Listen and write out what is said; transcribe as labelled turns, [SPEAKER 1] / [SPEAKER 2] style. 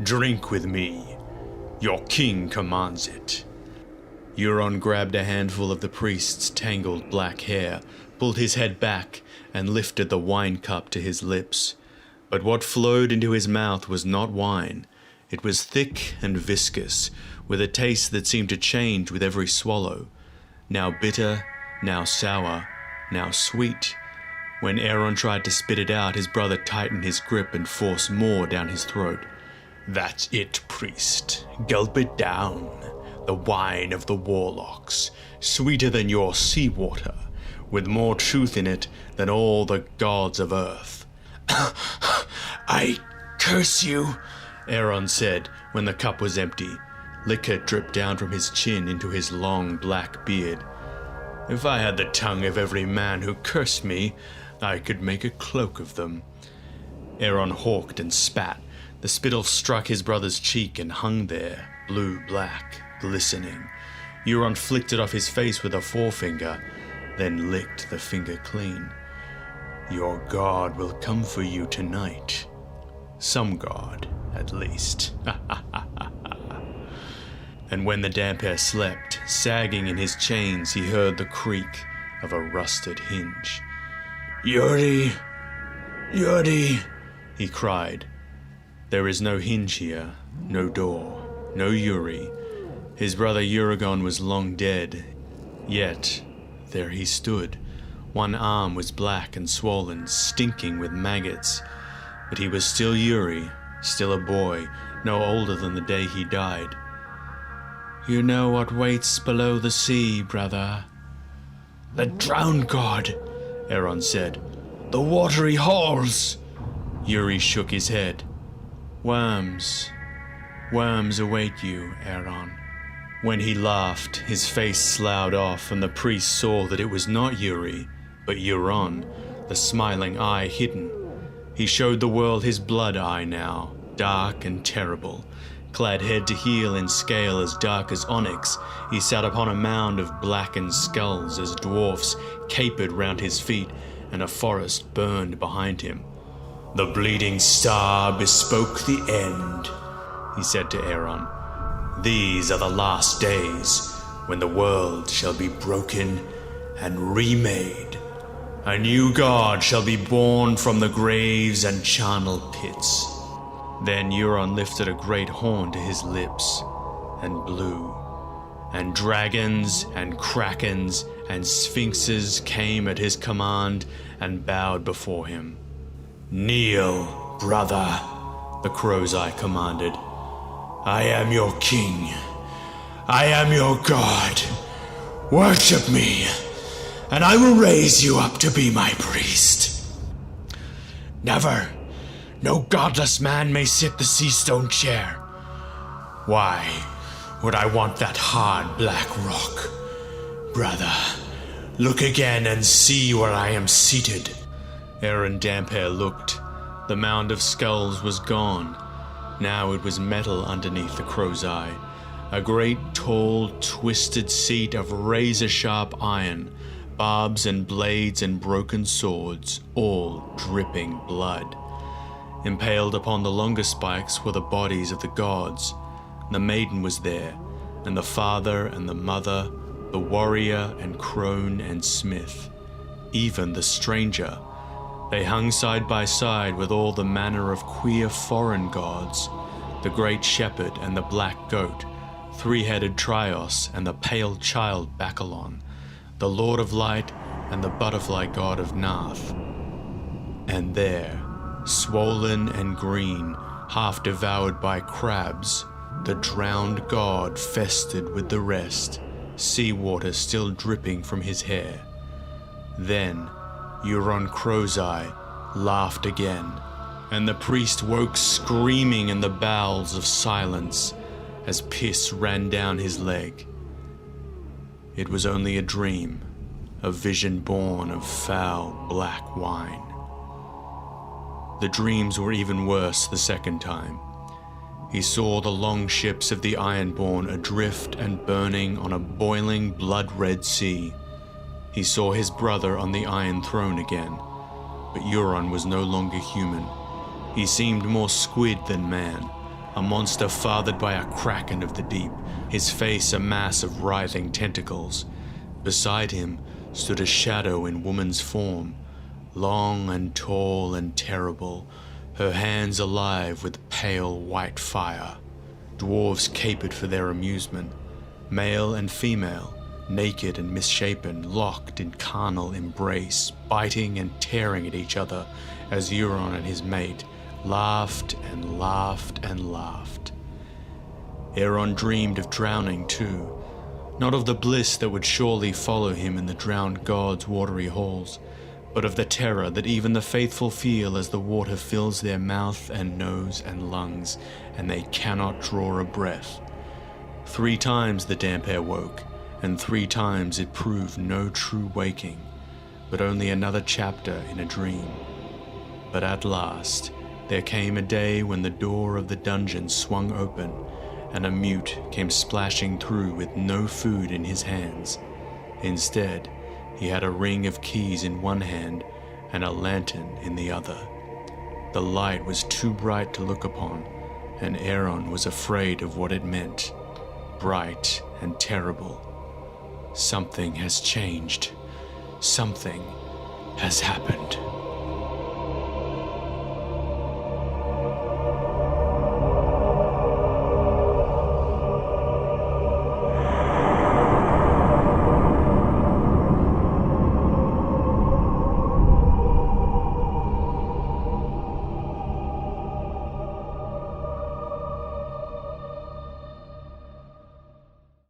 [SPEAKER 1] Drink with me. Your king commands it." Euron grabbed a handful of the priest's tangled black hair, pulled his head back, and lifted the wine cup to his lips. But what flowed into his mouth was not wine. It was thick and viscous, with a taste that seemed to change with every swallow. Now bitter, now sour, now sweet. When Aeron tried to spit it out, his brother tightened his grip and forced more down his throat. "That's it, priest. Gulp it down. The wine of the warlocks, sweeter than your seawater, with more truth in it than all the gods of earth." "I curse you," Aeron said when the cup was empty. Liquor dripped down from his chin into his long black beard. "If I had the tongue of every man who cursed me, I could make a cloak of them." Aeron hawked and spat. The spittle struck his brother's cheek and hung there, blue-black, glistening. Euron flicked it off his face with a forefinger, then licked the finger clean. "Your god will come for you tonight. Some god, at least." And when the Nighmare slept, sagging in his chains, he heard the creak of a rusted hinge. "Yuri! Yuri!" he cried. There is no hinge here, no door, no Yuri. His brother Uragon was long dead, yet there he stood. One arm was black and swollen, stinking with maggots. But he was still Yuri, still a boy, no older than the day he died. "You know what waits below the sea, brother." "The drowned god," Aeron said. "The watery halls." Yuri shook his head. Worms await you, Aeron." When he laughed, his face sloughed off, and the priest saw that it was not Yuri, but Euron, the smiling eye hidden. He showed the world his blood eye now, dark and terrible. Clad head to heel in scale as dark as onyx, he sat upon a mound of blackened skulls as dwarfs capered round his feet and a forest burned behind him. "The bleeding star bespoke the end," he said to Aeron. "These are the last days, when the world shall be broken and remade. A new god shall be born from the graves and charnel pits." Then Euron lifted a great horn to his lips and blew, and dragons and krakens and sphinxes came at his command and bowed before him. "Kneel, brother," the crow's eye commanded. "I am your king. I am your god. Worship me, and I will raise you up to be my priest. Never, no godless man may sit the sea stone chair. Why would I want that hard black rock? Brother, look again and see where I am seated." Aeron Nighmare looked. The mound of skulls was gone. Now it was metal underneath the crow's eye. A great, tall, twisted seat of razor-sharp iron, barbs and blades and broken swords, all dripping blood. Impaled upon the longer spikes were the bodies of the gods. The maiden was there, and the father and the mother, the warrior and crone and smith, even the stranger. They hung side by side with all the manner of queer foreign gods, the great shepherd and the black goat, three-headed Trios and the pale child Bacalon, the lord of light and the butterfly god of Narth. And there, swollen and green, half devoured by crabs, the drowned god festered with the rest, seawater still dripping from his hair. Then Euron Crowseye laughed again, and the priest woke screaming in the bowels of silence as piss ran down his leg. It was only a dream, a vision born of foul black wine. The dreams were even worse the second time. He saw the long ships of the Ironborn adrift and burning on a boiling blood-red sea. He saw his brother on the Iron Throne again, but Euron was no longer human. He seemed more squid than man, a monster fathered by a kraken of the deep, his face a mass of writhing tentacles. Beside him stood a shadow in woman's form, long and tall and terrible, her hands alive with pale white fire. Dwarves capered for their amusement, male and female, naked and misshapen, locked in carnal embrace, biting and tearing at each other as Aeron and his mate laughed and laughed and laughed. Aeron dreamed of drowning too, not of the bliss that would surely follow him in the drowned god's watery halls, but of the terror that even the faithful feel as the water fills their mouth and nose and lungs, and they cannot draw a breath. 3 times the damp air woke, and 3 times it proved no true waking, but only another chapter in a dream. But at last, there came a day when the door of the dungeon swung open, and a mute came splashing through with no food in his hands. Instead, he had a ring of keys in one hand and a lantern in the other. The light was too bright to look upon, and Aeron was afraid of what it meant. Bright and terrible. Something has changed. Something has happened.